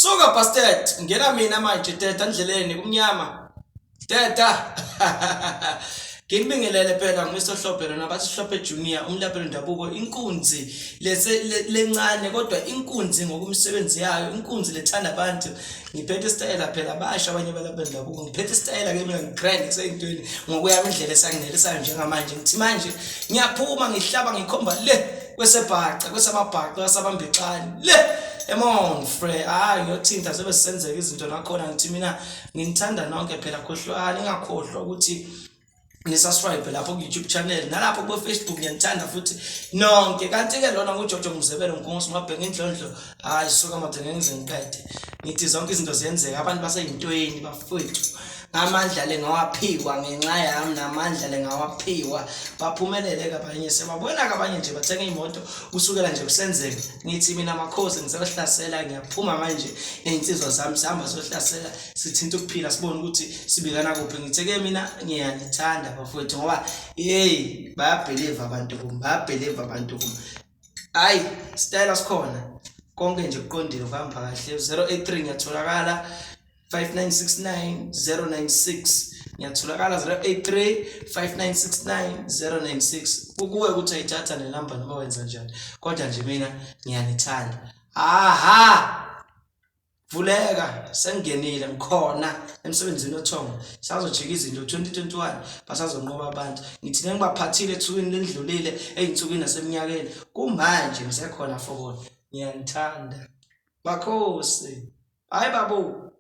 Suka bastard, ngena mina manje teta endleleni kumnyama. Teta. Nginibingelele phela ngisohlophe lona bathi Hlophe Junior umlaphi wendabuko inkunzi lencane kodwa inkunzi ngokumsebenzi yayo inkunzi lethanda abantu ngiphethe style phela basha abanye balapha wendabuko ngiphethe style ke mina ngigrand kuseyintweni ngokuyami indlela esanginelisayo njengamanje ngithi manje ngiyaphuma ngihlaba ngikhomba le kwesebhaqa kwesamabhaqa kwasabambixani le emon fre ngiyothinta sebe sisenzeka izinto nakhona ngithi mina ngithanda nonke phela khohlwani ngakhohlwa ukuthi nisubscribe lapho ku YouTube channel nalapho ku Facebook ngiyathanda futhi nonke kanti ke lona nguJojo Mzebelo nkonsi mabhenga indlondlo hayi suka manje ngenze ngiphethe ngithi zonke izinto ziyenzeka abantu baseyintweni bafowethu amandla lengawaphiwa ngenxa yami namandla lengawaphiwa baphumelele kabanye sebabona kabanye nje bathenga imoto usukela nje kusenzeka ngithi mina makhosi ngizohlasela ngiyaphuma manje neinsizwa zami sihamba sohlasela sithinta ukuphila sibone ukuthi sibikana kuphi ngitheke mina ngiyanithanda bafowethu ngoba bayabelieve abantu kum bayabelieve hayi style sikhona konke nje kuqondile kuhamba kahle 083 ngiyatholakala 5969096 ngiyatholakala 083 5969096 ukuwe ukuthi ayithatha le number noma wenza njani kodwa nje mina ngiyanithanda vuleka sengingenile ngikhona emsebenzini othongo sazojika izinto 2021 basazonqoba abantu ngithi ngibaphathile ethukwini lendlulile eyinsukwini naseminyakeni kumanje ngisekhona for bona ngiyanithanda bakhosi hayi babo